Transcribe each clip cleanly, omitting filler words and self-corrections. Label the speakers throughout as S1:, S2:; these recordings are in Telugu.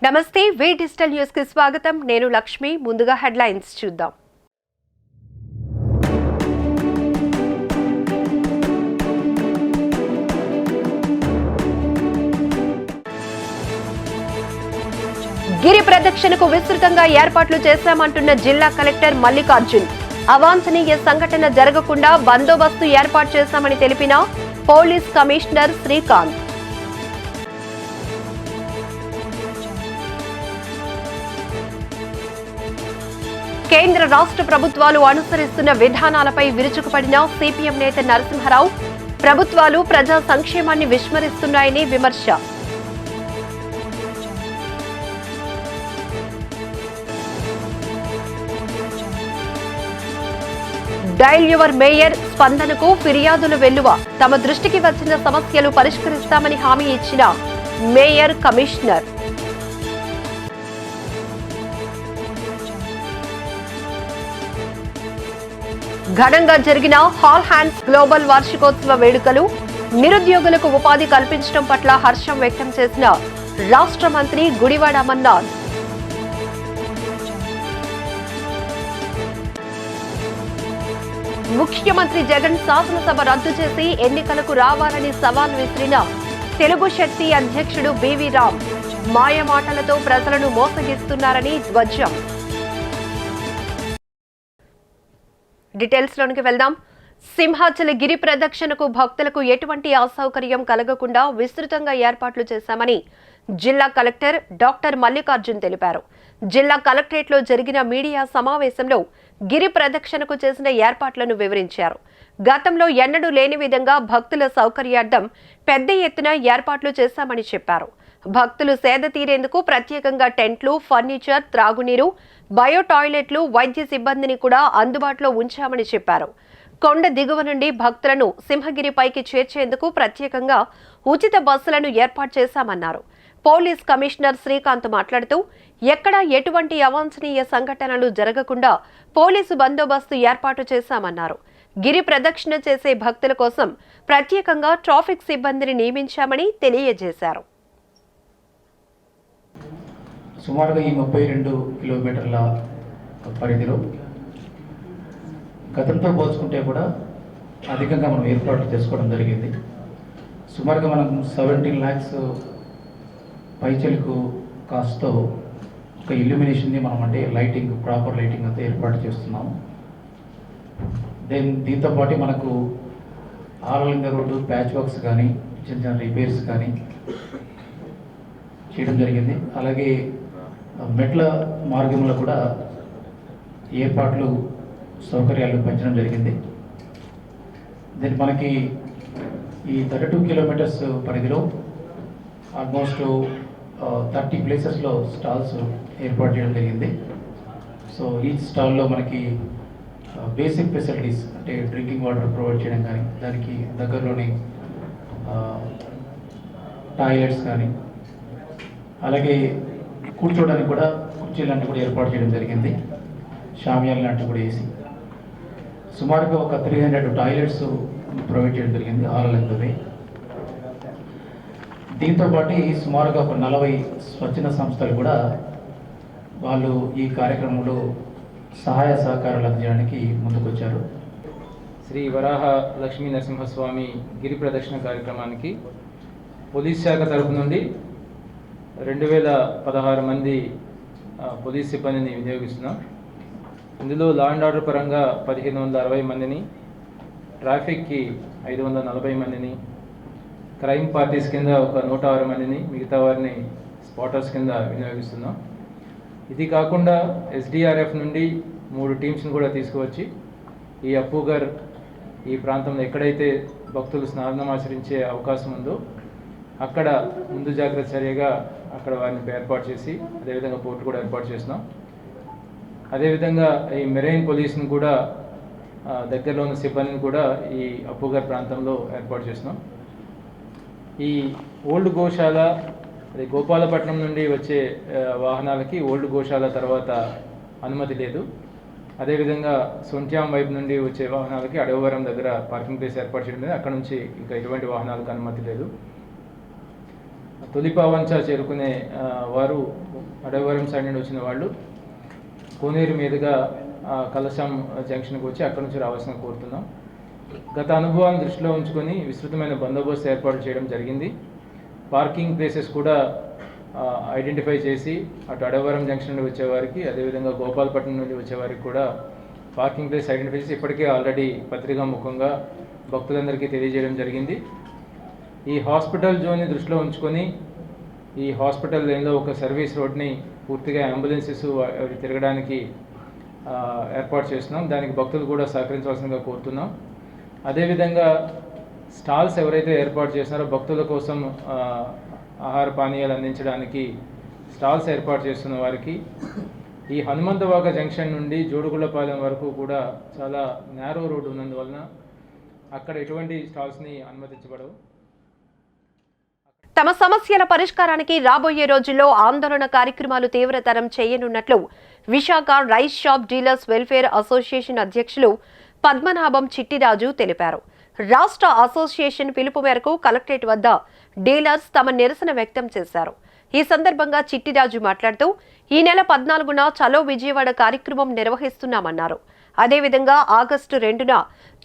S1: నమస్తే వి డిజిటల్ న్యూస్ కి స్వాగతం. నేను లక్ష్మి. ముందుగా హెడ్లైన్స్ చూద్దాం. గిరి ప్రదక్షిణకు విస్తృతంగా ఏర్పాట్లు చేశామంటున్న జిల్లా కలెక్టర్ మల్లికార్జున్. అవాంఛనీయ సంఘటన జరగకుండా బందోబస్తు ఏర్పాటు చేశామని తెలిపిన పోలీస్ కమిషనర్ శ్రీకాంత్. కేంద్ర రాష్ట్ర ప్రభుత్వాలు అనుసరిస్తున్న విధానాలపై విరుచుకుపడిన సిపిఎం నేత నరసింహారావు. ప్రభుత్వాలు ప్రజా సంక్షేమాన్ని విస్మరిస్తున్నాయని విమర్శ. డైల్ యువర్ మేయర్ స్పందనకు ఫిర్యాదుల వెల్లువ. తమ దృష్టికి వచ్చిన సమస్యలు పరిష్కరిస్తామని హామీ ఇచ్చిన మేయర్ కమిషనర్. ఘనంగా జరిగిన హాల్ హ్యాండ్స్ గ్లోబల్ వార్షికోత్సవ వేడుకలు. నిరుద్యోగులకు ఉపాధి కల్పించడం పట్ల హర్షం వ్యక్తం చేసిన రాష్ట్ర మంత్రి గుడివాడ అమర్నాథ్. ముఖ్యమంత్రి జగన్ శాసనసభ రద్దు చేసి ఎన్నికలకు రావాలని సవాల్ విసిరిన తెలుగు శక్తి అధ్యక్షుడు బివి రామ్. మాయమాటలతో ప్రజలను మోసగిస్తున్నారని ధ్వజం. డీటెయిల్స్ లోనికి వెళ్దాం. సింహాచల గిరి ప్రదక్షిణకు భక్తులకు ఎటువంటి అసౌకర్యం కలగకుండా విస్తృతంగా ఏర్పాట్లు చేశామని జిల్లా కలెక్టర్ డాక్టర్ మల్లికార్జున్ తెలిపారు. జిల్లా కలెక్టరేట్లో జరిగిన మీడియా సమావేశంలో గిరి ప్రదక్షిణకు చేసిన ఏర్పాట్లను వివరించారు. గతంలో ఎన్నడూ లేని విధంగా భక్తుల సౌకర్యార్థం పెద్ద ఎత్తున ఏర్పాట్లు చేశామని చెప్పారు. భక్తులు సేద తీరేందుకు ప్రత్యేకంగా టెంట్లు, ఫర్నిచర్, త్రాగునీరు, బయో టాయిలెట్లు, వైద్య సిబ్బందిని కూడా అందుబాటులో ఉంచామని చెప్పారు. కొండ దిగువ నుండి భక్తులను సింహగిరిపైకి చేర్చేందుకు ప్రత్యేకంగా ఉచిత బస్సులను ఏర్పాటు చేశామన్నారు. పోలీస్ కమిషనర్ శ్రీకాంత్ మాట్లాడుతూ ఎక్కడా ఎటువంటి అవాంఛనీయ సంఘటనలు జరగకుండా పోలీసు బందోబస్తు ఏర్పాటు చేశామన్నారు. గిరి ప్రదక్షిణ చేసే భక్తుల కోసం ప్రత్యేకంగా ట్రాఫిక్ సిబ్బందిని నియమించామని తెలియజేశారు.
S2: సుమారుగా ఈ 32 కిలోమీటర్ల పరిధిలో గతంతో పోల్చుకుంటే కూడా అధికంగా మనం ఏర్పాట్లు చేసుకోవడం జరిగింది. సుమారుగా మనం 17 lakhs పైచలకు కాస్ట్తో ఒక ఇల్యూమినేషన్ని మనం అంటే లైటింగ్, ప్రాపర్ లైటింగ్ అంతా ఏర్పాటు చేస్తున్నాము. దీంతో పాటు మనకు ఆలలింగ రోడ్డు ప్యాచ్ వర్క్స్ కానీ చిన్న చిన్న రిపేర్స్ కానీ చేయడం జరిగింది. అలాగే మెట్ల మార్గంలో కూడా ఏర్పాట్లు, సౌకర్యాలు పెంచడం జరిగింది. దీన్ని మనకి ఈ 32 kilometers పరిధిలో ఆల్మోస్ట్ 30 ప్లేసెస్లో స్టాల్స్ ఏర్పాటు చేయడం జరిగింది. సో ఈచ్ స్టాల్లో మనకి బేసిక్ ఫెసిలిటీస్ అంటే డ్రింకింగ్ వాటర్ ప్రొవైడ్ చేయడం కానీ, దానికి దగ్గరలోని టాయిలెట్స్ కానీ, అలాగే కూర్చోవడానికి కూడా కుర్చీలు లాంటివి కూడా ఏర్పాటు చేయడం జరిగింది. షామియాలు లాంటివి కూడా వేసి సుమారుగా ఒక 300 టాయిలెట్స్ ప్రొవైడ్ చేయడం జరిగింది ఆలయంలోనే. దీంతోపాటు సుమారుగా ఒక 40 స్వచ్ఛంద సంస్థలు కూడా వాళ్ళు ఈ కార్యక్రమంలో సహాయ సహకారాలు అందించడానికి ముందుకొచ్చారు.
S3: శ్రీ వరాహ లక్ష్మీ నరసింహస్వామి గిరి ప్రదక్షిణ కార్యక్రమానికి పోలీస్ శాఖ తరపు నుండి 2016 మంది పోలీస్ సిబ్బందిని వినియోగిస్తున్నాం. ఇందులో లా అండ్ ఆర్డర్ పరంగా 1560 మందిని, ట్రాఫిక్కి 540 మందిని, క్రైమ్ పార్టీస్ కింద ఒక 106 మందిని, మిగతా వారిని స్పాటర్స్ కింద వినియోగిస్తున్నాం. ఇది కాకుండా ఎస్డిఆర్ఎఫ్ నుండి 3 టీమ్స్ని కూడా తీసుకువచ్చి ఈ అప్పుగర్ ఈ ప్రాంతంలో ఎక్కడైతే భక్తులు స్నానమాచరించే అవకాశం ఉందో అక్కడ ముందు జాగ్రత్త చర్యగా అక్కడ వారిని ఏర్పాటు చేసి అదేవిధంగా పోర్టు కూడా ఏర్పాటు చేస్తున్నాం. అదేవిధంగా ఈ మెరైన్ పోలీస్ని కూడా దగ్గరలో ఉన్న సిబ్బందిని కూడా ఈ అప్పుగర్ ప్రాంతంలో ఏర్పాటు చేస్తున్నాం. ఈ ఓల్డ్ గోశాల, అదే గోపాలపట్నం నుండి వచ్చే వాహనాలకి ఓల్డ్ గోశాల తర్వాత అనుమతి లేదు. అదేవిధంగా సొంట్యాం వైపు నుండి వచ్చే వాహనాలకి అడవవరం దగ్గర పార్కింగ్ ప్లేస్ ఏర్పాటు చేయడం లేదు. అక్కడ నుంచి ఇంకా ఎటువంటి వాహనాలకు అనుమతి లేదు. తొలిపావంచ చేరుకునే వారు అడవరం సైడ్ నుండి వచ్చిన వాళ్ళు కోనేరు మీదుగా కలశం జంక్షన్కి వచ్చి అక్కడి నుంచి రావాల్సిన కోరుతున్నాం. గత అనుభవాన్ని దృష్టిలో ఉంచుకొని విస్తృతమైన బందోబస్తు ఏర్పాటు చేయడం జరిగింది. పార్కింగ్ ప్లేసెస్ కూడా ఐడెంటిఫై చేసి అటు అడవరం జంక్షన్ నుండి వచ్చేవారికి, అదేవిధంగా గోపాలపట్నం నుండి వచ్చేవారికి కూడా పార్కింగ్ ప్లేస్ ఐడెంటిఫై చేసి ఇప్పటికే ఆల్రెడీ పత్రికా ముఖంగా భక్తులందరికీ తెలియజేయడం జరిగింది. ఈ హాస్పిటల్ జోన్ని దృష్టిలో ఉంచుకొని ఈ హాస్పిటల్ లైన్లో ఒక సర్వీస్ రోడ్ని పూర్తిగా అంబులెన్సెస్ తిరగడానికి ఏర్పాటు చేస్తున్నాం. దానికి భక్తులు కూడా సహకరించవలసిందిగా కోరుతున్నాం. అదేవిధంగా స్టాల్స్ ఎవరైతే ఏర్పాటు చేస్తున్నారో భక్తుల కోసం ఆహార పానీయాలు అందించడానికి స్టాల్స్ ఏర్పాటు చేస్తున్న వారికి ఈ హనుమంతవాక జంక్షన్ నుండి జోడుగుళ్ళపాలెం వరకు కూడా చాలా నేరో రోడ్డు ఉన్నందువలన అక్కడ ఎటువంటి స్టాల్స్ని అనుమతించబడవు.
S1: తమ సమస్యల పరిష్కారానికి రాబోయే రోజుల్లో ఆందోళన కార్యక్రమాలు తీవ్రతరం చేయనున్నట్లు Visakha rice shop dealers welfare association అధ్యక్షులు పద్మనాభం చిట్టిరాజు తెలిపారు. రాష్ట్ర అసోసియేషన్ పిలుపు మేరకు కలెక్టరేట్ వద్ద డీలర్స్ తమ నిరసన వ్యక్తం చేశారు. ఈ సందర్భంగా చిట్టిరాజు మాట్లాడుతూ ఈ నెల 14న చలో విజయవాడ కార్యక్రమం నిర్వహిస్తున్నామన్నారు. అదేవిధంగా ఆగస్టు 2న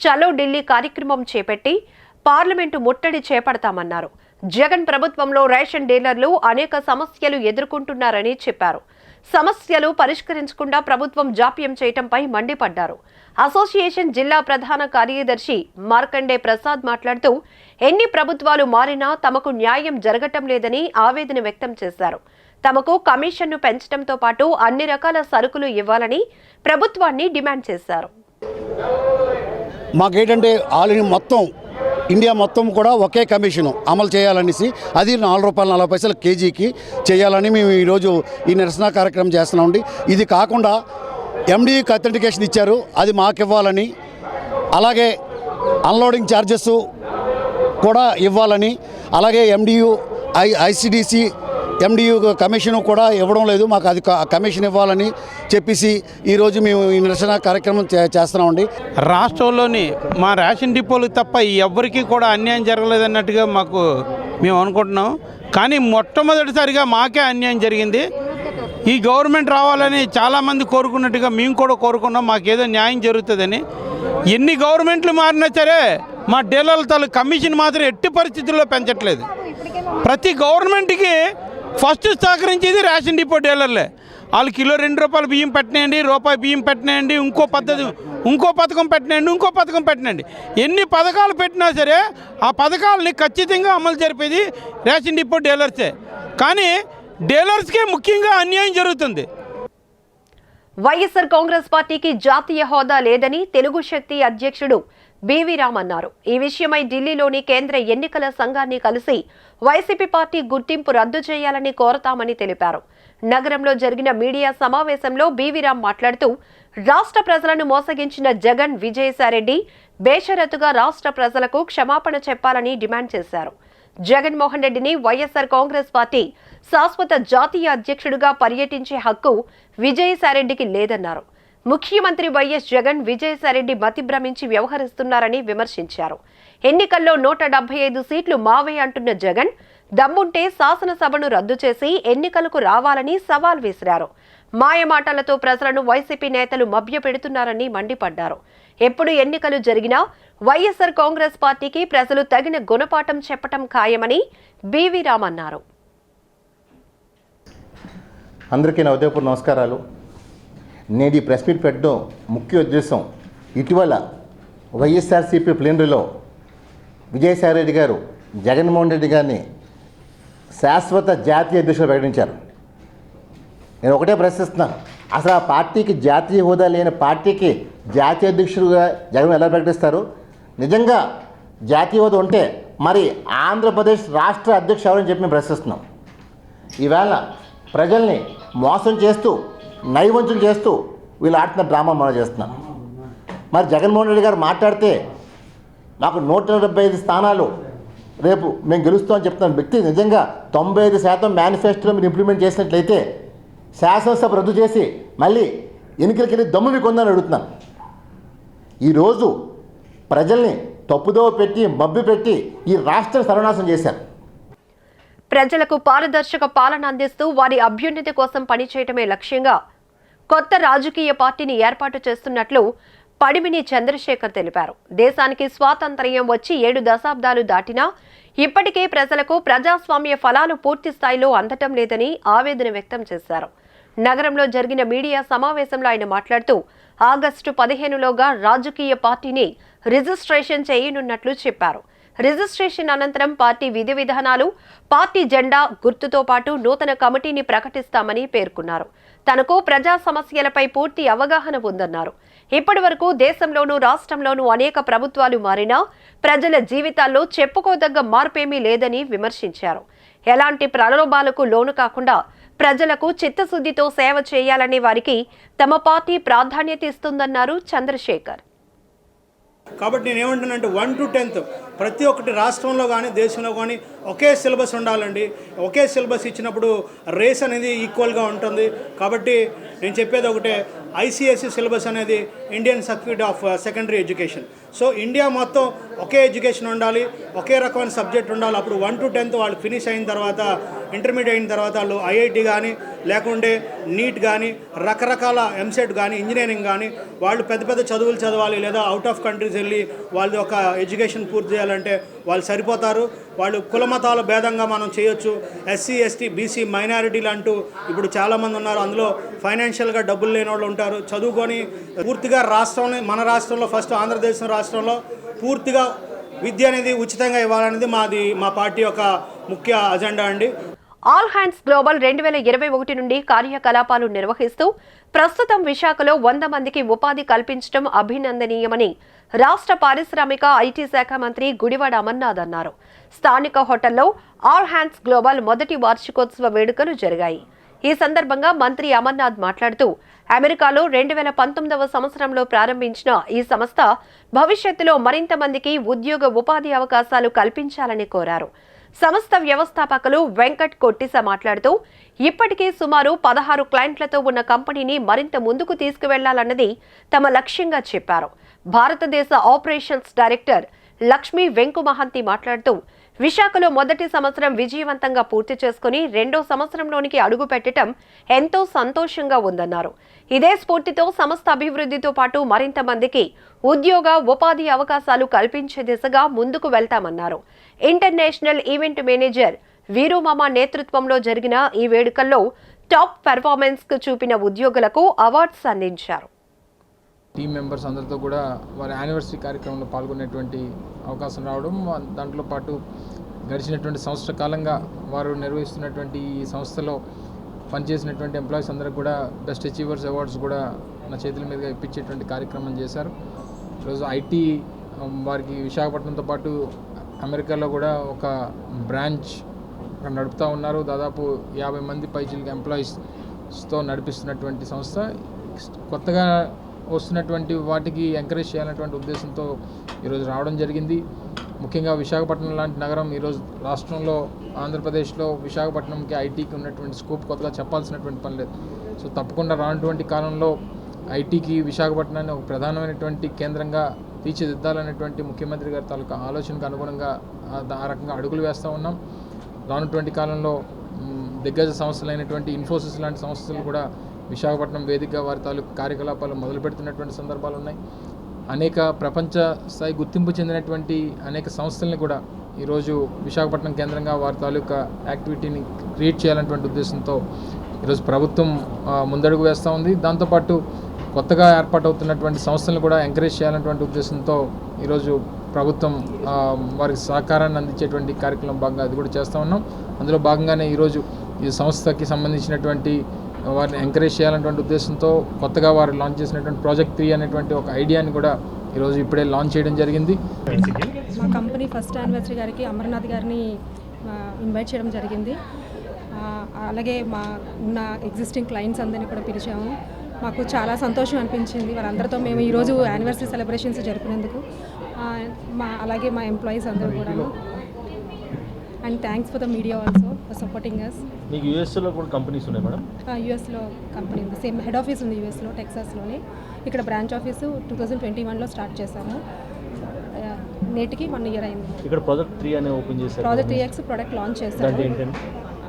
S1: చలో ఢిల్లీ కార్యక్రమం చేపట్టి పార్లమెంటు ముట్టడి చేపడతామన్నారు. జగన్ ప్రభుత్వంలో రేషన్ డీలర్లు అనేక సమస్యలు ఎదుర్కొంటున్నారని చెప్పారు. సమస్యలు పరిష్కరించకుండా ప్రభుత్వం జాప్యం చేయటంపై మండిపడ్డారు. అసోసియేషన్ జిల్లా ప్రధాన కార్యదర్శి మార్కండే ప్రసాద్ మాట్లాడుతూ ఎన్ని ప్రభుత్వాలు మారినా తమకు న్యాయం జరగటం లేదని ఆవేదన వ్యక్తం చేశారు. తమకు కమిషన్ను పెంచడంతో పాటు అన్ని రకాల సరుకులు ఇవ్వాలని ప్రభుత్వాన్ని డిమాండ్ చేశారు.
S4: మాకేంటంటే మొత్తం ఇండియా మొత్తం కూడా ఒకే కమిషన్ అమలు చేయాలనేసి అది ₹4.40 కేజీకి చేయాలని మేము ఈరోజు ఈ నిరసన కార్యక్రమం చేస్తున్నామండి. ఇది కాకుండా ఎండీకి అథెంటికేషన్ ఇచ్చారు, అది మాకు ఇవ్వాలని, అలాగే అన్లోడింగ్ ఛార్జెస్ కూడా ఇవ్వాలని, అలాగే ఎండియు ఐసిడిసి ఎండియు కమిషన్ కూడా ఇవ్వడం లేదు, మాకు అది కమిషన్ ఇవ్వాలని చెప్పేసి ఈరోజు మేము ఈ నిరసన కార్యక్రమం చేస్తున్నామండి.
S5: రాష్ట్రంలోని మా రేషన్ డిపోలకు తప్ప ఎవ్వరికీ కూడా అన్యాయం జరగలేదన్నట్టుగా మేము అనుకుంటున్నాం. కానీ మొట్టమొదటిసారిగా మాకే అన్యాయం జరిగింది. ఈ గవర్నమెంట్ రావాలని చాలామంది కోరుకున్నట్టుగా మేము కూడా కోరుకున్నాం, మాకేదో న్యాయం జరుగుతుందని. ఎన్ని గవర్నమెంట్లు మారినా సరే మా డీలర్ల తాలూకు కమిషన్ మాత్రం ఎట్టి పరిస్థితుల్లో పెంచట్లేదు. ప్రతి గవర్నమెంట్కి ఫస్ట్ సహకరించేది రేషన్ డిపో డీలర్లే. వాళ్ళు కిలో ₹2 బియ్యం పెట్టినాయండి, రూపాయి బియ్యం పెట్టినాయండి, ఇంకో పథకం పెట్టినాయండి. ఎన్ని పథకాలు పెట్టినా సరే ఆ పథకాలని ఖచ్చితంగా అమలు జరిపేది రేషన్ డిపో డీలర్సే. కానీ డీలర్స్కే ముఖ్యంగా అన్యాయం జరుగుతుంది.
S1: వైఎస్ఆర్ కాంగ్రెస్ పార్టీకి జాతీయ హోదా లేదని తెలుగు శక్తి అధ్యక్షుడు బివి రామ్ అన్నారు. ఈ విషయమై ఢిల్లీలోని కేంద్ర ఎన్నికల సంఘాన్ని కలిసి వైసీపీ పార్టీ గుర్తింపు రద్దు చేయాలని కోరతామని తెలిపారు. నగరంలో జరిగిన మీడియా సమావేశంలో బివి రామ్ మాట్లాడుతూ రాష్ట్ర ప్రజలను మోసగించిన జగన్, విజయసాయిరెడ్డి బేషరతుగా రాష్ట్ర ప్రజలకు క్షమాపణ చెప్పాలని డిమాండ్ చేశారు. జగన్మోహన్ రెడ్డిని వైఎస్ఆర్ కాంగ్రెస్ పార్టీ శాశ్వత జాతీయ అధ్యక్షుడిగా పర్యటించే హక్కు విజయసాయిరెడ్డికి లేదన్నారు. ముఖ్యమంత్రి వైఎస్ జగన్ విజయసాయిరెడ్డి మతిభ్రమించి వ్యవహరిస్తున్నారని విమర్శించారు. ఎన్నికల్లో 175 సీట్లు మావే అంటున్న జగన్ దమ్ముంటే శాసనసభను రద్దు చేసి ఎన్నికలకు రావాలని సవాల్ విసిరారు. మాయమాటలతో ప్రజలను వైసీపీ నేతలు మభ్యపెడుతున్నారని మండిపడ్డారు. ఎప్పుడు ఎన్నికలు జరిగినా వైఎస్ఆర్ కాంగ్రెస్ పార్టీకి ప్రజలు తగిన గుణపాఠం చెప్పటం ఖాయమని బివి రామ్ అన్నారు.
S6: అందరికీ నా ఉదయపూర్వ నమస్కారాలు. నేను ఈ ప్రెస్ మీట్ పెట్టడం ముఖ్య ఉద్దేశం, ఇటీవల వైఎస్ఆర్సీపీ ప్లీనరీలో విజయసాయిరెడ్డి గారు జగన్మోహన్ రెడ్డి గారిని శాశ్వత జాతీయ అధ్యక్షులు ప్రకటించారు. నేను ఒకటే ప్రశ్నిస్తున్నాను, అసలు ఆ పార్టీకి జాతీయ హోదా లేని పార్టీకి జాతీయ అధ్యక్షుడుగా జగన్ ఎలా ప్రకటిస్తారు? నిజంగా జాతీయ హోదా ఉంటే మరి ఆంధ్రప్రదేశ్ రాష్ట్ర అధ్యక్షుడు ఎవరని చెప్పి మేము ప్రశ్నిస్తున్నాం. ఈవేళ ప్రజల్ని మోసం చేస్తూ నైవంచం చేస్తూ వీళ్ళు ఆడుతున్న డ్రామా మనం చేస్తున్నాం. మరి జగన్మోహన్ రెడ్డి గారు మాట్లాడితే మాకు 175 స్థానాలు రేపు మేము గెలుస్తామని చెప్తున్న వ్యక్తి నిజంగా 95% మేనిఫెస్టోలో మీరు ఇంప్లిమెంట్ చేసినట్లయితే శాసనసభ రద్దు చేసి మళ్ళీ ఎన్నికలకి వెళ్ళి దమ్ము మీకు ఉందని అడుగుతున్నాను. ఈరోజు ప్రజల్ని తప్పుదోవ పెట్టి మభ్య పెట్టి ఈ రాష్ట్రం సర్వనాశనం చేశారు.
S1: ప్రజలకు పారదర్శక పాలన అందిస్తూ వారి అభ్యున్నతి కోసం పనిచేయటమే లక్ష్యంగా కొత్త రాజకీయ పార్టీని ఏర్పాటు చేస్తున్నట్లు పడిమిని చంద్రశేఖర్ తెలిపారు. దేశానికి స్వాతంత్ర్యం వచ్చి 7 దశాబ్దాలు దాటినా ఇప్పటికే ప్రజలకు ప్రజాస్వామ్య ఫలాలు పూర్తి స్థాయిలో అందటం లేదని ఆవేదన వ్యక్తం చేశారు. నగరంలో జరిగిన మీడియా సమావేశంలో ఆయన మాట్లాడుతూ ఆగస్టు 15లోగా రాజకీయ పార్టీని రిజిస్ట్రేషన్ చేయనున్నట్లు చెప్పారు. రిజిస్ట్రేషన్ అనంతరం పార్టీ విధి విధానాలు, పార్టీ జెండా గుర్తుతో పాటు నూతన కమిటీని ప్రకటిస్తామని పేర్కొన్నారు. తనకు ప్రజా సమస్యలపై పూర్తి అవగాహన ఉందన్నారు. ఇప్పటి వరకు దేశంలోనూ రాష్ట్రంలోనూ అనేక ప్రభుత్వాలు మారినా ప్రజల జీవితాల్లో చెప్పుకోదగ్గ మార్పేమీ లేదని విమర్శించారు. ఎలాంటి ప్రలోభాలకు లోను కాకుండా ప్రజలకు చిత్తశుద్ధితో సేవ చేయాలనే వారికి తమ పార్టీ ప్రాధాన్యత ఇస్తుందన్నారు చంద్రశేఖర్.
S7: కాబట్టి నేను ఏమంటానంటే 1 to 10th ప్రతి ఒక్కటి రాష్ట్రంలో కానీ దేశంలో కానీ ఒకే సిలబస్ ఉండాలండి. ఒకే సిలబస్ ఇచ్చినప్పుడు రేస్ అనేది ఈక్వల్గా ఉంటుంది. కాబట్టి నేను చెప్పేది ఒకటే, ఐసిఎస్సి సిలబస్ అనేది Indian certificate of secondary education. So India మొత్తం ఒకే ఎడ్యుకేషన్ ఉండాలి, ఒకే రకమైన సబ్జెక్ట్ ఉండాలి. అప్పుడు 1 to 10th వాళ్ళు ఫినిష్ అయిన తర్వాత, ఇంటర్మీడియట్ అయిన తర్వాత వాళ్ళు ఐఐటి కానీ లేకుంటే నీట్ కానీ రకరకాల ఎంసెట్ కానీ ఇంజనీరింగ్ కానీ వాళ్ళు పెద్ద పెద్ద చదువులు చదవాలి, లేదా అవుట్ ఆఫ్ కంట్రీస్ వెళ్ళి వాళ్ళు ఒక ఎడ్యుకేషన్ పూర్తి చేయాలంటే వాళ్ళు సరిపోతారు. వాళ్ళు కులమతాల భేదంగా మనం చేయొచ్చు. ఎస్సీ ఎస్టీ బీసీ మైనారిటీలు అంటూ ఇప్పుడు చాలామంది ఉన్నారు. అందులో ఫైనాన్షియల్గా డబ్బులు లేని వాళ్ళు ఉంటారు. చదువుకొని పూర్తిగా రాష్ట్రంలో, మన రాష్ట్రంలో ఫస్ట్ ఆంధ్రప్రదేశ్ రాష్ట్రంలో పూర్తిగా విద్య అనేది ఉచితంగా ఇవ్వాలనేది మా పార్టీ యొక్క ముఖ్య అజెండా అండి.
S1: ఆల్ హ్యాండ్స్ గ్లోబల్ 2021 నుండి కార్యకలాపాలు నిర్వహిస్తూ ప్రస్తుతం విశాఖలో 100 మందికి ఉపాధి కల్పించడం అభినందనీయమని రాష్ట్ర పారిశ్రామిక ఐటీ శాఖ మంత్రి గుడివాడ అమర్నాథ్ అన్నారు. స్థానిక హోటల్లో ఆల్ హ్యాండ్స్ గ్లోబల్ మొదటి వార్షికోత్సవ వేడుకలు జరిగాయి. ఈ సందర్భంగా మంత్రి అమర్నాథ్ మాట్లాడుతూ అమెరికాలో 2019వ సంవత్సరంలో ప్రారంభించిన ఈ సంస్థ భవిష్యత్తులో మరింత మందికి ఉపాధి అవకాశాలు కల్పించాలని కోరారు. సంస్థ వ్యవస్థాపకులు వెంకట్ కొట్టిస మాట్లాడుతూ ఇప్పటికే సుమారు 16 క్లయింట్లతో ఉన్న కంపెనీని మరింత ముందుకు తీసుకువెళ్లాలన్నది తమ లక్ష్యంగా చెప్పారు. భారతదేశ ఆపరేషన్స్ డైరెక్టర్ లక్ష్మీ వెంకు మహంతి మాట్లాడుతూ విశాఖలో మొదటి సంవత్సరం విజయవంతంగా పూర్తి చేసుకుని 2వ సంవత్సరంలోనికి అడుగు పెట్టడం ఎంతో సంతోషంగా ఉందన్నారు. ఇదే స్ఫూర్తితో సంస్థ అభివృద్ధితో పాటు మరింత మందికి ఉపాధి అవకాశాలు కల్పించే దిశగా ముందుకు వెళ్తామన్నారు. ఇంటర్నేషనల్ ఈవెంట్ మేనేజర్ వీరుమామ నేతృత్వంలో జరిగిన ఈ వేడుకల్లో టాప్ పెర్ఫార్మెన్స్ కు చూపిన ఉద్యోగులకు అవార్డ్స్ అందించారు.
S3: టీమ్ మెంబర్స్ అందరితో కూడా వారి యానివర్సరీ కార్యక్రమంలో పాల్గొనేటువంటి అవకాశం రావడం, దాంట్లో పాటు గడిచినటువంటి సంవత్సర కాలంగా వారు నిర్వహిస్తున్నటువంటి ఈ సంస్థలో పనిచేసినటువంటి ఎంప్లాయీస్ అందరికి కూడా బెస్ట్ అచీవర్స్ అవార్డ్స్ కూడా నా చేతుల మీదుగా ఇప్పించేటువంటి కార్యక్రమం చేశారు. ఈరోజు ఐటీ వారికి విశాఖపట్నంతో పాటు అమెరికాలో కూడా ఒక బ్రాంచ్ నడుపుతూ ఉన్నారు. దాదాపు 50 మంది పైచిలకు ఎంప్లాయీస్తో నడిపిస్తున్నటువంటి సంస్థ. కొత్తగా వస్తున్నటువంటి వాటికి ఎంకరేజ్ చేయాలన్నటువంటి ఉద్దేశంతో ఈరోజు రావడం జరిగింది. ముఖ్యంగా విశాఖపట్నం లాంటి నగరం ఈరోజు రాష్ట్రంలో, ఆంధ్రప్రదేశ్లో విశాఖపట్నంకి ఐటీకి ఉన్నటువంటి స్కోప్ కొత్తగా చెప్పాల్సినటువంటి పని లేదు. సో తప్పకుండా రానటువంటి కాలంలో ఐటీకి విశాఖపట్నాన్ని ఒక ప్రధానమైనటువంటి కేంద్రంగా తీర్చిదిద్దాలనేటువంటి ముఖ్యమంత్రి గారి తాలూకా ఆలోచనకు అనుగుణంగా ఆ రకంగా అడుగులు వేస్తూ ఉన్నాం. రానున్నటువంటి కాలంలో దిగ్గజ సంస్థలైనటువంటి ఇన్ఫోసిస్ లాంటి సంస్థలు కూడా విశాఖపట్నం వేదికగా వారి తాలూకు కార్యకలాపాలు మొదలు పెడుతున్నటువంటి సందర్భాలు ఉన్నాయి. అనేక ప్రపంచ స్థాయి గుర్తింపు చెందినటువంటి అనేక సంస్థల్ని కూడా ఈరోజు విశాఖపట్నం కేంద్రంగా వారి తాలూకా యాక్టివిటీని క్రియేట్ చేయాలనేటువంటి ఉద్దేశంతో ఈరోజు ప్రభుత్వం ముందడుగు వేస్తూ ఉంది. దాంతోపాటు కొత్తగా ఏర్పాటవుతున్నటువంటి సంస్థలను కూడా ఎంకరేజ్ చేయాలనేటువంటి ఉద్దేశంతో ఈరోజు ప్రభుత్వం వారికి సహకారాన్ని అందించేటువంటి కార్యక్రమం భాగంగా అది కూడా చేస్తూ ఉన్నాం. అందులో భాగంగానే ఈరోజు ఈ సంస్థకి సంబంధించినటువంటి వారిని ఎంకరేజ్ చేయాలనేటువంటి ఉద్దేశంతో కొత్తగా వారు లాంచ్ చేసినటువంటి ప్రాజెక్ట్ 3 అనేటువంటి ఒక ఐడియాని కూడా ఈరోజు ఇప్పుడే లాంచ్ చేయడం జరిగింది.
S8: మా కంపెనీ ఫస్ట్ యానివర్సరీ గారికి అమర్నాథ్ గారిని ఇన్వైట్ చేయడం జరిగింది. అలాగే మా ఉన్న ఎగ్జిస్టింగ్ క్లయింట్స్ అందరినీ కూడా పిలిచాము. మాకు చాలా సంతోషం అనిపించింది వాళ్ళందరితో మేము ఈరోజు యానివర్సరీ సెలబ్రేషన్స్ జరిపినందుకు. అలాగే మా ఎంప్లాయీస్ అందరూ కూడా. And thanks for the media also for supporting us.
S9: మీకు యూఎస్లో కూడా కంపెనీస్ ఉన్నాయి మేడం?
S8: యూఎస్లో కంపెనీ ఉంది, సేమ్ హెడ్ ఆఫీస్ ఉంది యూఎస్లో, టెక్సాస్లోని. ఇక్కడ బ్రాంచ్ ఆఫీసు 2021లో స్టార్ట్ చేశాము. నేటికి 1 ఇయర్ అయింది.
S9: ఇక్కడ ప్రాజెక్ట్ 3 అనే ఓపెన్ చేశారు.
S8: ప్రాజెక్ట్ 3X ప్రోడక్ట్ లాంచ్ చేస్తాం.
S9: అంటే ఏంటంటే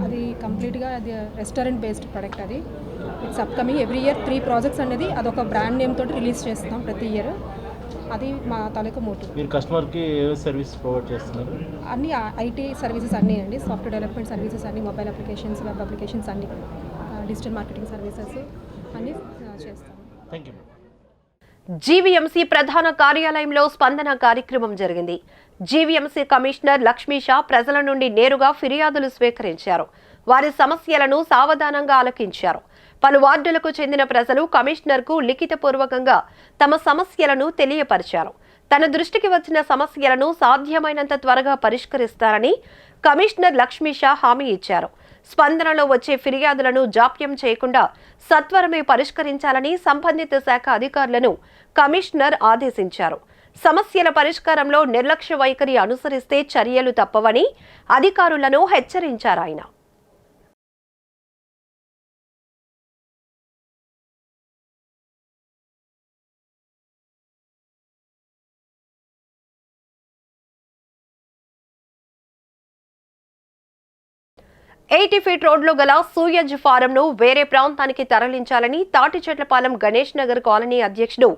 S8: అది కంప్లీట్గా అది రెస్టారెంట్ బేస్డ్ ప్రోడక్ట్. అది it's upcoming every year 3 projects అనేది అదొక బ్రాండ్ నేమ్ తోటి రిలీజ్ చేస్తాం ప్రతి ఇయర్. అది మా తాలూకా మోటివ్.
S9: మీరు కస్టమర్కి ఏ సర్వీస్ ప్రొవైడ్ చేస్తున్నారు?
S8: అన్ని ఐటీ సర్వీసెస్ అన్నీ అండి, సాఫ్ట్వేర్ డెవలప్మెంట్ సర్వీసెస్ అన్ని, మొబైల్ అప్లికేషన్స్, వెబ్ అప్లికేషన్స్ అన్ని, డిజిటల్ మార్కెటింగ్ సర్వీసెస్ అన్నీ చేస్తాం.
S9: Thank you.
S1: జీవీఎంసీ ప్రధాన కార్యాలయంలో స్పందన కార్యక్రమం జరిగింది. జీవీఎంసీ కమిషనర్ లక్ష్మీషా ప్రజల నుండి నేరుగా ఫిర్యాదులు స్వీకరించారు. వారి సమస్యలను సావధానంగా ఆలకించారు. పలు వార్డులకు చెందిన ప్రజలు కమిషనర్కు లిఖితపూర్వకంగా తమ సమస్యలను తెలియపరిచారు. తన దృష్టికి వచ్చిన సమస్యలను సాధ్యమైనంత త్వరగా పరిష్కరిస్తారని కమిషనర్ లక్ష్మీషా హామీ ఇచ్చారు. స్పందనలో వచ్చే ఫిర్యాదులను జాప్యం చేయకుండా సత్వరమే పరిష్కరించాలని సంబంధిత శాఖ అధికారులను కమిషనర్ ఆదేశించారు. సమస్యల పరిష్కారంలో నిర్లక్ష్య వైఖరి అనుసరిస్తే చర్యలు తప్పవని అధికారులను హెచ్చరించారు ఆయన. ఫీట్ రోడ్లో గల సూయజ్ ఫారంను వేరే ప్రాంతానికి తరలించాలని తాటిచెట్లపాలెం గణేష్ నగర్ కాలనీ అధ్యక్షుడు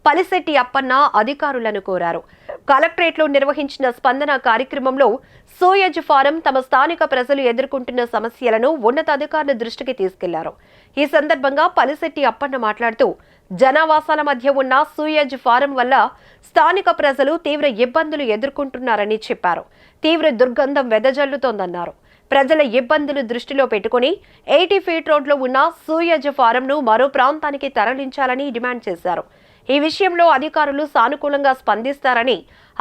S1: పలిశెట్టి అప్పన్న అధికారులను కోరారు. కలెక్టరేట్లో నిర్వహించిన స్పందన కార్యక్రమంలో సూయజ్ ఫారం తమ స్థానిక ప్రజలు ఎదుర్కొంటున్న సమస్యలను ఉన్నతాధికారుల దృష్టికి తీసుకెళ్లారు. ఈ సందర్భంగా పలిశెట్టి అప్పన్న మాట్లాడుతూ జనావాసాల మధ్య ఉన్న సూయజ్ ఫారం వల్ల స్థానిక ప్రజలు తీవ్ర ఇబ్బందులు ఎదుర్కొంటున్నారని చెప్పారు. తీవ్ర దుర్గంధం వెదజల్లుతోందన్నారు. ప్రజల ఇబ్బందులు దృష్టిలో పెట్టుకుని 80 ఫీట్ రోడ్లో ఉన్న సూయజ్ ఫారంను మరో ప్రాంతానికి తరలించాలని డిమాండ్ చేశారు. ఈ విషయంలో అధికారులు సానుకూలంగా స్పందిస్తారని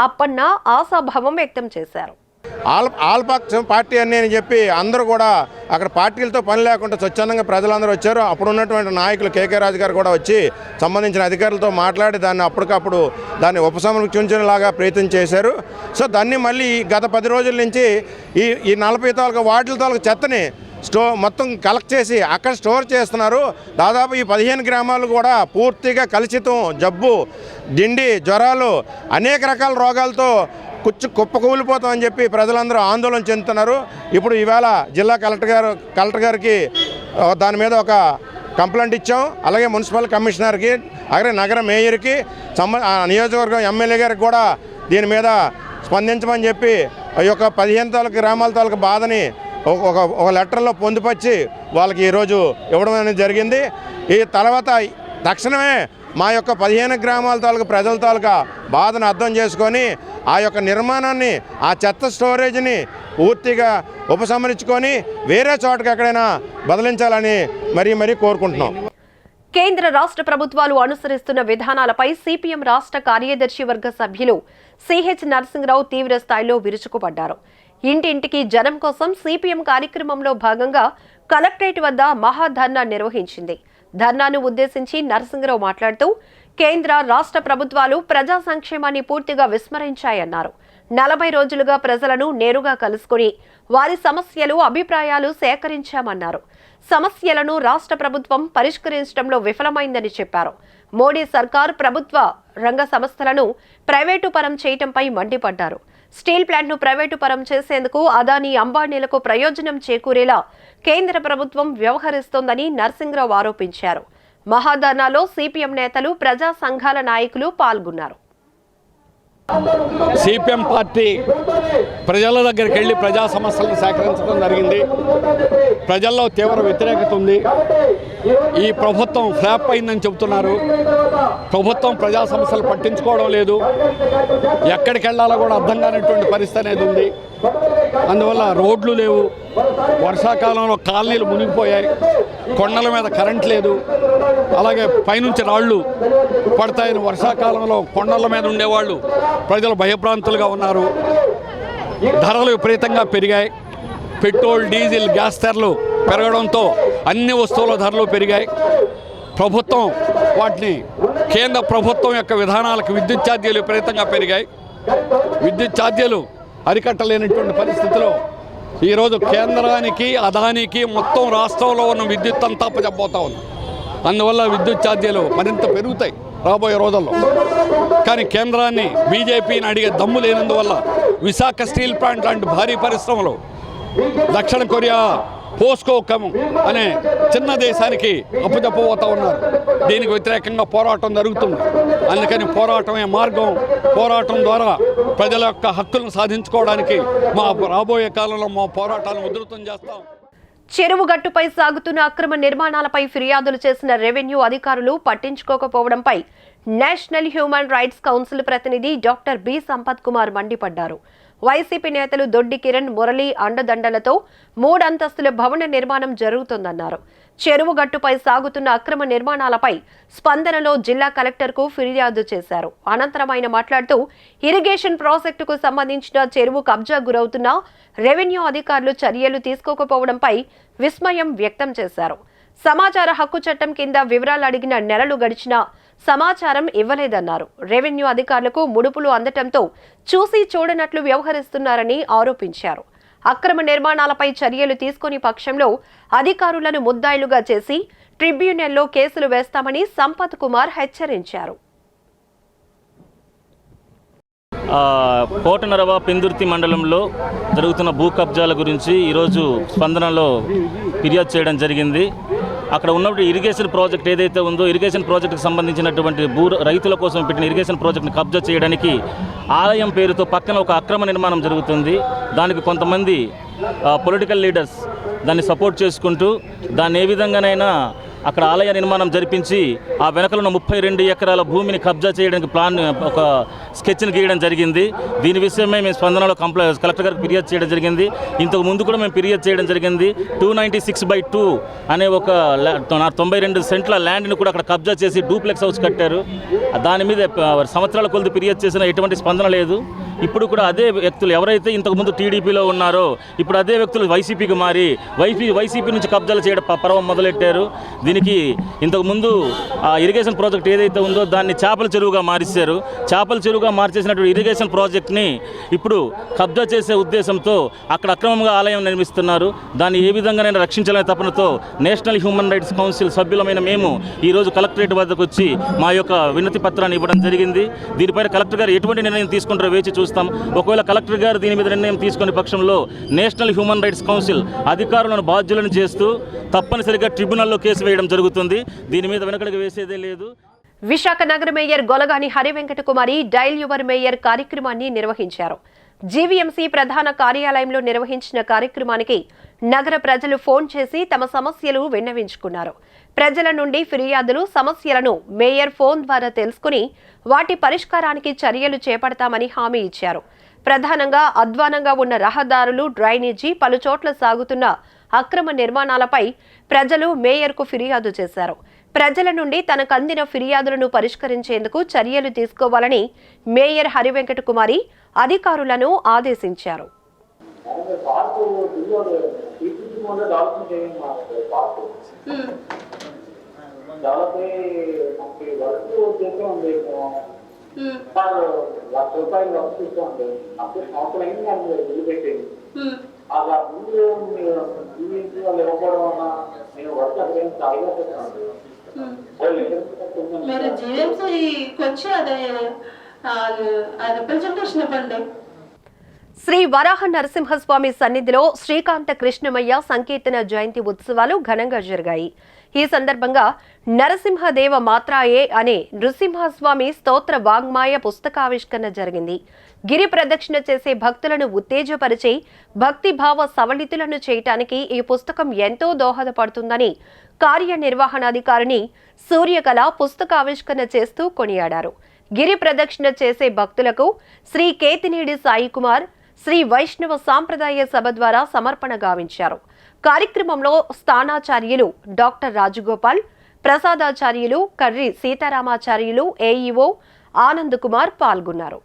S1: అప్పన్న ఆశాభావం వ్యక్తం చేశారు.
S10: ఆల్పక్ష పార్టీ అని చెప్పి అందరూ కూడా అక్కడ పార్టీలతో పని లేకుండా స్వచ్ఛందంగా ప్రజలందరూ వచ్చారు. అప్పుడు ఉన్నటువంటి నాయకులు కేకే రాజు గారు కూడా వచ్చి సంబంధించిన అధికారులతో మాట్లాడి దాన్ని అప్పటికప్పుడు దాన్ని ఉపసంహరించేలాగా ప్రయత్నం చేశారు. సో దాన్ని మళ్ళీ గత 10 రోజుల నుంచి ఈ 40 తాలూకా వార్డుల తాలూకా చెత్తని మొత్తం కలెక్ట్ చేసి అక్కడ స్టోర్ చేస్తున్నారు. దాదాపు ఈ 15 గ్రామాలు కూడా పూర్తిగా కలుషితం, జబ్బు, డిండి, జ్వరాలు, అనేక రకాల రోగాలతో కుప్పకూలిపోతామని చెప్పి ప్రజలందరూ ఆందోళన చెందుతున్నారు. ఇప్పుడు ఈవేళ జిల్లా కలెక్టర్ గారికి దాని మీద ఒక కంప్లైంట్ ఇచ్చాం. అలాగే మున్సిపల్ కమిషనర్కి, అలాగే నగర మేయర్కి, నియోజకవర్గం ఎమ్మెల్యే గారికి కూడా దీని మీద స్పందించమని చెప్పి ఈ యొక్క 15 తాలూకు గ్రామాల తాలూకు బాధని ఒక లెటర్లో పొందుపరిచి వాళ్ళకి ఈరోజు ఇవ్వడం అనేది జరిగింది. ఈ తర్వాత తక్షణమే మా యొక్క 15 గ్రామాల తాలూకు ప్రజల తాలూకా బాధను అర్థం చేసుకొని ఆ యొక్క నిర్మాణాన్ని, ఆ చెత్త స్టోరేజ్ని పూర్తిగా ఉపసంహరించుకొని వేరే చోటకి ఎక్కడైనా బదిలించాలని మరీ కోరుకుంటున్నాం.
S1: కేంద్ర రాష్ట్ర ప్రభుత్వాలు అనుసరిస్తున్న విధానాలపై సిపిఎం రాష్ట్ర కార్యదర్శి వర్గ సభ్యులు సిహెచ్ నరసింహరావు తీవ్ర స్థాయిలో విరుచుకుపడ్డారు. ఇంటింటికి జనం కోసం సిపిఎం కార్యక్రమంలో భాగంగా కలెక్టరేట్ వద్ద మహాధర్నా నిర్వహించింది. ధర్నాను ఉద్దేశించి నరసింహరావు మాట్లాడుతూ కేంద్ర రాష్ట్ర ప్రభుత్వాలు ప్రజా సంక్షేమాన్ని పూర్తిగా విస్మరించాయన్నారు. 40 రోజులుగా ప్రజలను నేరుగా కలుసుకుని వారి సమస్యలు, అభిప్రాయాలు సేకరించామన్నారు. సమస్యలను రాష్ట్ర ప్రభుత్వం పరిష్కరించడంలో విఫలమైందని చెప్పారు. మోడీ సర్కార్ ప్రభుత్వ రంగ సంస్థలను ప్రైవేటు పరం చేయటంపై మండిపడ్డారు. స్టీల్ ప్లాంట్ను ప్రైవేటు పరం చేసేందుకు అదానీ, అంబానీలకు ప్రయోజనం చేకూరేలా కేంద్ర ప్రభుత్వం వ్యవహరిస్తోందని నరసింహరావు ఆరోపించారు. మహాధర్నాలో సిపిఎం నేతలు, ప్రజా సంఘాల నాయకులు పాల్గొన్నారు.
S11: సిపిఎం పార్టీ ప్రజల దగ్గరికి వెళ్ళి ప్రజా సమస్యలను సేకరించడం జరిగింది. ప్రజల్లో తీవ్ర వ్యతిరేకత ఉంది. ఈ ప్రభుత్వం ఫ్లాప్ అయిందని చెబుతున్నారు. ప్రభుత్వం ప్రజా సమస్యలు పట్టించుకోవడం లేదు. ఎక్కడికి వెళ్ళాలో కూడా అర్థం కానిటువంటి పరిస్థితి అనేది ఉంది. అందువల్ల రోడ్లు లేవు. వర్షాకాలంలో కాలనీలు మునిగిపోయాయి. కొండల మీద కరెంట్ లేదు. అలాగే పైనుంచి రాళ్ళు పడతాయని వర్షాకాలంలో కొండల మీద ఉండేవాళ్ళు ప్రజలు భయభ్రాంతులుగా ఉన్నారు. ధరలు విపరీతంగా పెరిగాయి. పెట్రోల్, డీజిల్, గ్యాస్ ధరలు పెరగడంతో అన్ని వస్తువుల ధరలు పెరిగాయి. ప్రభుత్వం వాటిని, కేంద్ర ప్రభుత్వం యొక్క విధానాలకు విద్యుత్ ఛార్జీలు విపరీతంగా పెరిగాయి. విద్యుత్ ఛార్జీలు అరికట్టలేనటువంటి పరిస్థితిలో ఈరోజు కేంద్రానికి, అదానికి మొత్తం రాష్ట్రంలో ఉన్న విద్యుత్ అంతా అప్పచెప్పబోతా ఉంది. అందువల్ల విద్యుత్ ఛార్జీలు మరింత పెరుగుతాయి. రాబోయే రోజుల్లో. కానీ కేంద్రాన్ని బీజేపీని అడిగే దమ్ము లేనందువల్ల విశాఖ స్టీల్ ప్లాంట్ లాంటి భారీ పరిశ్రమలు దక్షిణ కొరియా పోస్కో అనే చిన్న దేశానికి అప్పుచెప్పబోతూ ఉన్నారు. దీనికి వ్యతిరేకంగా పోరాటం జరుగుతుంది. అందుకని పోరాటమే మార్గం. పోరాటం ద్వారా ప్రజల యొక్క హక్కులను సాధించుకోవడానికి మా రాబోయే కాలంలో మా పోరాటాలను ఉధృతం చేస్తాం.
S1: చెరువు గట్టుపై సాగుతున్న అక్రమ నిర్మాణాలపై ఫిర్యాదులు చేసిన రెవెన్యూ అధికారులు పట్టించుకోకపోవడంపై నేషనల్ హ్యూమన్ రైట్స్ కౌన్సిల్ ప్రతినిధి డాక్టర్ బి సంపత్ కుమార్ మండిపడ్డారు. వైసీపీ నేతలు దొడ్డి కిరణ్, మురళి అండదండలతో 3 అంతస్తుల భవన నిర్మాణం జరుగుతోందన్నారు. చెరువు గట్టుపై సాగుతున్న అక్రమ నిర్మాణాలపై స్పందనలో జిల్లా కలెక్టర్కు ఫిర్యాదు చేశారు. అనంతరం ఆయన మాట్లాడుతూ ఇరిగేషన్ ప్రాజెక్టుకు సంబంధించిన చెరువు కబ్జా గురవుతున్న రెవెన్యూ అధికారులు చర్యలు తీసుకోకపోవడంపై విస్మయం వ్యక్తం చేశారు. సమాచార హక్కు చట్టం కింద వివరాలు అడిగిన నెలలు గడిచినా సమాచారం ఇవ్వలేదన్నారు. రెవెన్యూ అధికారులకు ముడుపులు అందటంతో చూసి చూడనట్లు వ్యవహరిస్తున్నారని ఆరోపించారు. అక్రమ నిర్మాణాలపై చర్యలు తీసుకుని పక్షంలో అధికారులను ముద్దాయిలుగా చేసి ట్రిబ్యునల్లో కేసులు వేస్తామని సంపత్ కుమార్ హెచ్చరించారు.
S9: కోటనరవ పెందుర్తి మండలంలో జరుగుతున్న భూ కబ్జాల గురించి ఈరోజు స్పందనలో ఫిర్యాదు చేయడం జరిగింది. అక్కడ ఉన్నప్పుడు ఇరిగేషన్ ప్రాజెక్ట్ ఏదైతే ఉందో ఇరిగేషన్ ప్రాజెక్టుకు సంబంధించినటువంటి రైతుల కోసం పెట్టిన ఇరిగేషన్ ప్రాజెక్టును కబ్జా చేయడానికి ఆలయం పేరుతో పక్కన ఒక అక్రమ నిర్మాణం జరుగుతుంది. దానికి కొంతమంది పొలిటికల్ లీడర్స్ దాన్ని సపోర్ట్ చేసుకుంటూ దాన్ని ఏ విధంగానైనా అక్కడ ఆలయ నిర్మాణం జరిపించి ఆ వెనకలున్న 32 ఎకరాల భూమిని కబ్జా చేయడానికి ఒక స్కెచ్ని గీయడం జరిగింది. దీని విషయమై మేము స్పందనలో కలెక్టర్ గారికి ఫిర్యాదు చేయడం జరిగింది. ఇంతకు ముందు కూడా మేము ఫిర్యాదు చేయడం జరిగింది. 296/2 అనే ఒక 92 సెంట్ల ల్యాండ్ని కూడా అక్కడ కబ్జా చేసి డూప్లెక్స్ హౌస్ కట్టారు. దాని మీద సంవత్సరాల కొద్ది ఫిర్యాదు చేసిన ఎటువంటి స్పందన లేదు. ఇప్పుడు కూడా అదే వ్యక్తులు ఎవరైతే ఇంతకుముందు టీడీపీలో ఉన్నారో ఇప్పుడు అదే వ్యక్తులు వైసీపీకి మారి వైసీపీ నుంచి కబ్జాలు చేయడం పర్వం మొదలెట్టారు. దీనికి ఇంతకుముందు ఆ ఇరిగేషన్ ప్రాజెక్ట్ ఏదైతే ఉందో దాన్ని చేపల చెరువుగా మారిస్తారు. చేపల చెరువుగా మార్చేసినటువంటి ఇరిగేషన్ ప్రాజెక్ట్ని ఇప్పుడు కబ్జా చేసే ఉద్దేశంతో అక్కడ అక్రమంగా ఆలయం నిర్మిస్తున్నారు. దాన్ని ఏ విధంగానైనా రక్షించాలనే తపనతో నేషనల్ హ్యూమన్ రైట్స్ కౌన్సిల్ సభ్యులమైన మేము ఈరోజు కలెక్టరేట్ వద్దకు వచ్చి మా యొక్క వినతి పత్రాన్ని ఇవ్వడం జరిగింది. దీనిపైన కలెక్టర్ గారు ఎటువంటి నిర్ణయం తీసుకుంటారో వేచి చూస్తాం. ఒకవేళ కలెక్టర్ గారు దీని మీద నిర్ణయం తీసుకునే పక్షంలో నేషనల్ హ్యూమన్ రైట్స్ కౌన్సిల్ అధికారులను బాధ్యులను చేస్తూ తప్పనిసరిగా ట్రిబ్యునల్లో కేసు వేయడం జరుగుతుంది. దీని మీద వెనకడికి వేసేదే లేదు.
S1: విశాఖ నగర mayor Golagani Hari Venkata Kumari dial your mayor కార్యక్రమాన్ని నిర్వహించారు. జీవీఎంసీ ప్రధాన కార్యాలయంలో నిర్వహించిన కార్యక్రమానికి నగర ప్రజలు ఫోన్ చేసి తమ సమస్యలు విన్నవించుకున్నారు. ప్రజల నుండి ఫిర్యాదులు, సమస్యలను మేయర్ ఫోన్ ద్వారా తెలుసుకుని వాటి పరిష్కారానికి చర్యలు చేపడతామని హామీ ఇచ్చారు. ప్రధానంగా అధ్వానంగా ఉన్న రహదారులు, డ్రైనేజీ, పలుచోట్ల సాగుతున్న అక్రమ నిర్మాణాలపై ప్రజలు మేయర్కు ఫిర్యాదు చేశారు. ప్రజల నుండి తనకు అందిన ఫిర్యాదులను పరిష్కరించేందుకు చర్యలు తీసుకోవాలని మేయర్ హరివెంకట కుమారి అధికారులను ఆదేశించారు.
S12: అలా ముందు వాళ్ళు ఇవ్వకపోవడం వల్ల నేను వర్క్ మీరు జీఎంసీకి వచ్చి అది రిప్రజెంటేషన్ ఇవ్వండి.
S1: శ్రీ వరాహ నరసింహస్వామి సన్నిధిలో శ్రీకాంత కృష్ణమయ్య సంకీర్తన జయంతి ఉత్సవాలు ఘనంగా జరిగాయి. ఈ సందర్భంగా నరసింహదేవ మాత్రాయే అనే నృసింహస్వామి స్తోత్ర వాగ్మాయ పుస్తకావిష్కరణ జరిగింది. గిరి ప్రదక్షిణ చేసే భక్తులను ఉత్తేజపరిచే భక్తిభావ సవళితులను చేయటానికి ఈ పుస్తకం ఎంతో దోహదపడుతుందని కార్యనిర్వహణాధికారిని సూర్యకళ పుస్తకావిష్కరణ చేస్తూ కొనియాడారు. గిరి ప్రదక్షిణ చేసే భక్తులకు శ్రీ కేతినేడి సాయి కుమార్ శ్రీ వైష్ణవ సాంప్రదాయ సభ ద్వారా సమర్పణ గావించారు. కార్యక్రమంలో స్థానాచార్యులు డాక్టర్ రాజగోపాల్, ప్రసాదాచార్యులు కర్రి సీతారామాచార్యులు, ఏఈఓ ఆనంద్ కుమార్ పాల్గొన్నారు.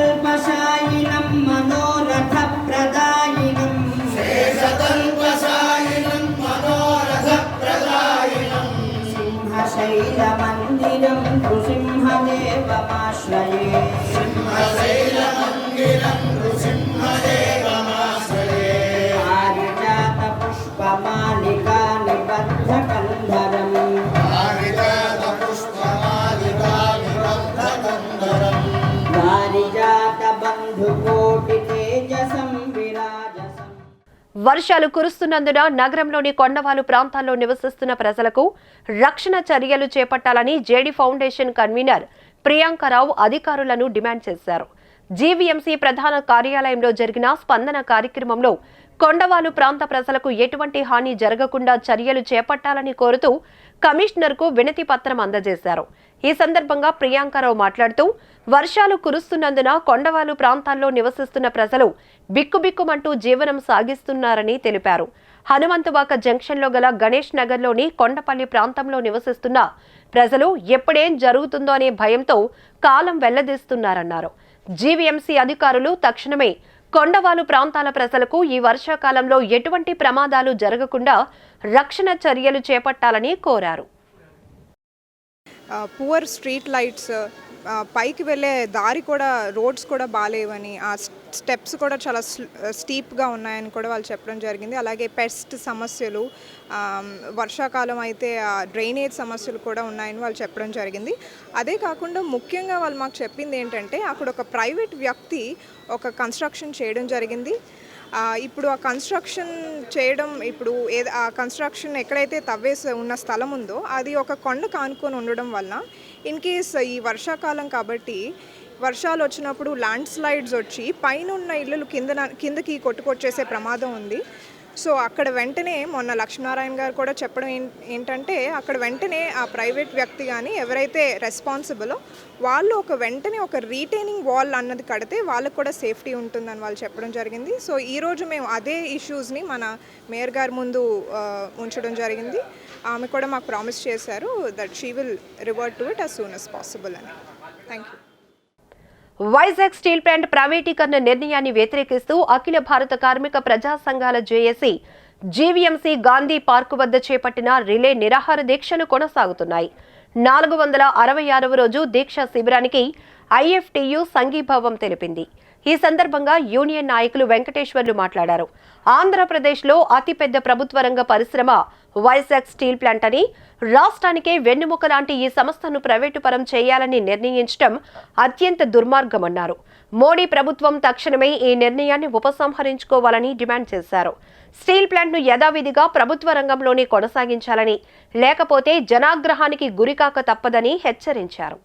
S12: శేషతల్పశాయినం మనోరథ ప్రదాయినం శేషతల్పశాయినం మనోరథ ప్రదాయినం
S13: సింహశైలమందిరం నృసింహదేవమాశ్రయే పారిజాత పుష్పమాలికా నిబద్ధ కంధరం పారిజాత బంధుకోటి తేజసం విరాజసం.
S1: వర్షాలు కురుస్తున్నందున నగరంలోని కొండవాలు ప్రాంతాల్లో నివసిస్తున్న ప్రజలకు రక్షణ చర్యలు చేపట్టాలని జేడీ ఫౌండేషన్ కన్వీనర్ ప్రియాంకరావు అధికారులను డిమాండ్ చేశారు. జీవీఎంసీ ప్రధాన కార్యాలయంలో జరిగిన స్పందన కార్యక్రమంలో కొండవాలు ప్రాంత ప్రజలకు ఎటువంటి హాని జరగకుండా చర్యలు చేపట్టాలని కోరుతూ కమిషనర్కు వినతి పత్రం అందజేశారు. ఈ సందర్భంగా ప్రియాంకరావు మాట్లాడుతూ వర్షాలు కురుస్తున్నందున కొండవాలు ప్రాంతాల్లో నివసిస్తున్న ప్రజలు బిక్కుబిక్కుమంటూ జీవనం సాగిస్తున్నారని తెలిపారు. హనుమంతువాక జంక్షన్లో గల గణేష్ నగర్లోని కొండపల్లి ప్రాంతంలో నివసిస్తున్న ప్రజలు ఎప్పుడేం జరుగుతుందో అనే భయంతో కాలం వెళ్లదీస్తున్నారన్నారు. జీవీఎంసీ అధికారులు తక్షణమే కొండవాలు ప్రాంతాల ప్రజలకు ఈ వర్షాకాలంలో ఎటువంటి ప్రమాదాలు జరగకుండా రక్షణ చర్యలు చేపట్టాలని కోరారు.
S14: పువర్ స్ట్రీట్ లైట్స్, పైకి వెళ్ళే దారి కూడా, రోడ్స్ కూడా బాగాలేవని, ఆ స్టెప్స్ కూడా చాలా స్టీప్గా ఉన్నాయని కూడా వాళ్ళు చెప్పడం జరిగింది. అలాగే పెస్ట్ సమస్యలు, వర్షాకాలం అయితే డ్రైనేజ్ సమస్యలు కూడా ఉన్నాయని వాళ్ళు చెప్పడం జరిగింది. అదే కాకుండా ముఖ్యంగా వాళ్ళు మాకు చెప్పింది ఏంటంటే, అక్కడ ఒక ప్రైవేట్ వ్యక్తి ఒక కన్స్ట్రక్షన్ చేయడం జరిగింది. ఇప్పుడు ఆ కన్స్ట్రక్షన్ చేయడం, ఆ కన్స్ట్రక్షన్ ఎక్కడైతే తవ్వేసి ఉన్న స్థలం ఉందో అది ఒక కొండకు ఆనుకొని ఉండడం వల్ల ఇన్ కేస్ ఈ వర్షాకాలం కాబట్టి వర్షాలు వచ్చినప్పుడు ల్యాండ్ స్లైడ్స్ వచ్చి పైన ఉన్న ఇళ్ళు కిందకి కొట్టుకొచ్చేసే ప్రమాదం ఉంది. సో అక్కడ వెంటనే మొన్న లక్ష్మీనారాయణ గారు కూడా చెప్పడం ఏంటంటే, అక్కడ వెంటనే ఆ ప్రైవేట్ వ్యక్తి కానీ ఎవరైతే రెస్పాన్సిబులో వాళ్ళు వెంటనే ఒక రీటైనింగ్ వాల్ అన్నది కడితే వాళ్ళకు కూడా సేఫ్టీ ఉంటుందని వాళ్ళు చెప్పడం జరిగింది. సో ఈరోజు మేము అదే ఇష్యూస్ని మన మేయర్ గారి ముందు ఉంచడం జరిగింది. ఆమె కూడా మాకు ప్రామిస్ చేశారు that she will revert to it as soon as possible అని. Thank you.
S1: Vizag steel plant ప్రైవేటీకరణ నిర్ణయాన్ని వ్యతిరేకిస్తూ అఖిల భారత కార్మిక ప్రజా సంఘాల జేఏసీ జీవీఎంసీ గాంధీ పార్కు వద్ద చేపట్టిన రిలే నిరాహార దీక్షలు కొనసాగుతున్నాయి. 466వ రోజు దీక్ష శిబిరానికి ఐఎఫ్టీయూ సంఘీభావం తెలిపింది. ఈ సందర్భంగా యూనియన్ నాయకులు వెంకటేశ్వర్లు మాట్లాడారు. ఆంధ్రప్రదేశ్లో అతిపెద్ద ప్రభుత్వ రంగ పరిశ్రమ వైజాగ్ స్టీల్ ప్లాంట్ అని, రాష్ట్రానికే వెన్నెముక లాంటి ఈ సంస్థను ప్రైవేటు పరం చేయాలని నిర్ణయించడం అత్యంత దుర్మార్గమన్నారు. మోడీ ప్రభుత్వం తక్షణమే ఈ నిర్ణయాన్ని ఉపసంహరించుకోవాలని డిమాండ్ చేశారు. స్టీల్ ప్లాంట్ను యథావిధిగా ప్రభుత్వ రంగంలోనే కొనసాగించాలని, లేకపోతే జనాగ్రహానికి గురికాక తప్పదని హెచ్చరించారు.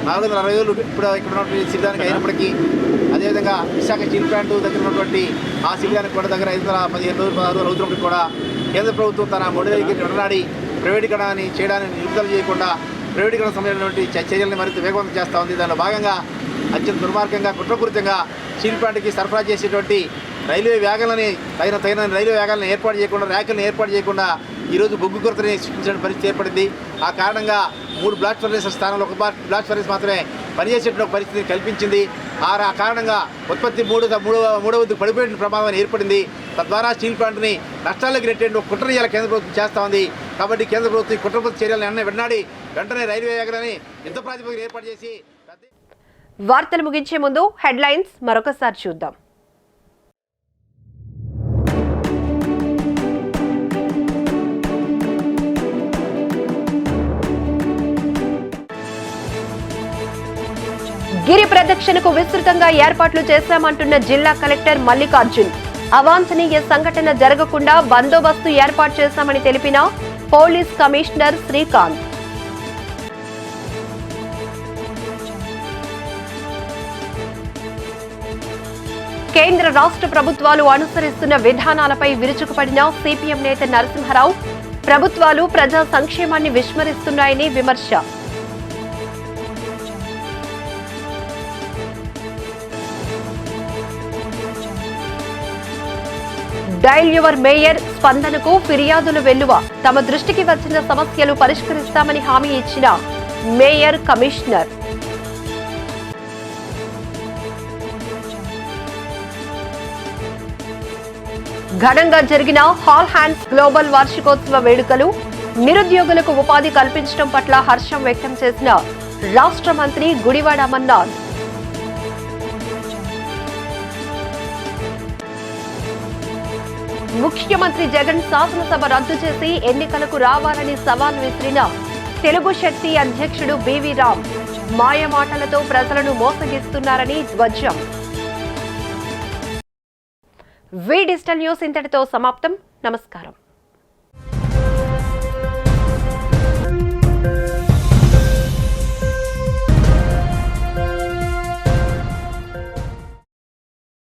S15: 460 రోజులు ఇప్పుడు ఇక్కడ ఉన్నటువంటి శిబిరానికి అయినప్పటికీ, అదేవిధంగా విశాఖ స్టీల్ ప్లాంట్ దగ్గర ఉన్నటువంటి ఆ శిబిరానికి కూడా దగ్గర 515 రోజులు 16 రోజులు అవుతున్నప్పుడు కూడా కేంద్ర ప్రభుత్వం తన మొండి దగ్గర నిలబడి ప్రైవేటీకరణని చేయడానికి నిలుపుదల చేయకుండా ప్రైవేటీకరణ సంబంధించినటువంటి చర్యలను మరింత వేగవంతం చేస్తూ ఉంది. దానిలో భాగంగా అత్యంత దుర్మార్గంగా, కుట్రపూరితంగా స్టీల్ ప్లాంట్కి సరఫరా చేసేటువంటి రైల్వే వ్యాగన్లని తగిన రైల్వే వ్యాగన్లను ఏర్పాటు చేయకుండా, ర్యాకులను ఏర్పాటు చేయకుండా ఈరోజు బొగ్గు కొరతని సృష్టించిన పరిస్థితి ఏర్పడింది. ఆ కారణంగా 3 బ్లాస్ట్ ఫర్నేస్ స్థానంలో 1 బ్లాస్ట్ ఫర్నేస్ మాత్రమే పనిచేసేటువంటి పరిస్థితిని కల్పించింది. ఆ కారణంగా ఉత్పత్తి మూడవ పడిపోయిన ప్రమాదం ఏర్పడింది. తద్వారా స్టీల్ ప్లాంట్ని నష్టాల్లోకి నెట్టేందుకు ఒక కుట్ర చేయాలి కేంద్ర ప్రభుత్వం చేస్తూ ఉంది. కాబట్టి కేంద్ర ప్రభుత్వం కుట్రపూరిత చర్యలను వెంటనే రైల్వే వ్యాగనని యుద్ధ ప్రాతిపదికన ఏర్పాటు చేసి.
S1: వార్తలు ముగించే ముందు హెడ్లైన్స్ మరొకసారి చూద్దాం. గిరి ప్రదక్షిణకు విస్తృతంగా ఏర్పాట్లు చేశామంటున్న జిల్లా కలెక్టర్ మల్లికార్జున్. అవాంఛనీయ సంఘటన జరగకుండా బందోబస్తు ఏర్పాటు చేశామని తెలిపిన పోలీస్ కమిషనర్ శ్రీకాంత్. కేంద్ర రాష్ట్ర ప్రభుత్వాలు అనుసరిస్తున్న విధానాలపై విరుచుకుపడిన సిపిఎం నేత నరసింహారావు. ప్రభుత్వాలు ప్రజా సంక్షేమాన్ని విస్మరిస్తున్నాయని విమర్శ. డైల్ యువర్ మేయర్ స్పందనకు ఫిర్యాదులు వెల్లువ. తమ దృష్టికి వచ్చిన సమస్యలు పరిష్కరిస్తామని హామీ ఇచ్చిన మేయర్ కమిషనర్. ఘనంగా జరిగిన హాల్ హ్యాండ్స్ గ్లోబల్ వార్షికోత్సవ వేడుకలు. నిరుద్యోగులకు ఉపాధి కల్పించడం పట్ల హర్షం వ్యక్తం చేసిన రాష్ట్ర మంత్రి గుడివాడ అమర్నాథ్. ముఖ్యమంత్రి జగన్ శాసనసభ రద్దు చేసి ఎన్నికలకు రావాలని సవాల్ విసిరిన తెలుగు శక్తి అధ్యక్షుడు బివి రామ్. మాయమాటలతో ప్రజలను మోసగిస్తున్నారని ధ్వజం. వి డిజిటల్ న్యూస్ ఇంతటితో సమాప్తం. నమస్కారం.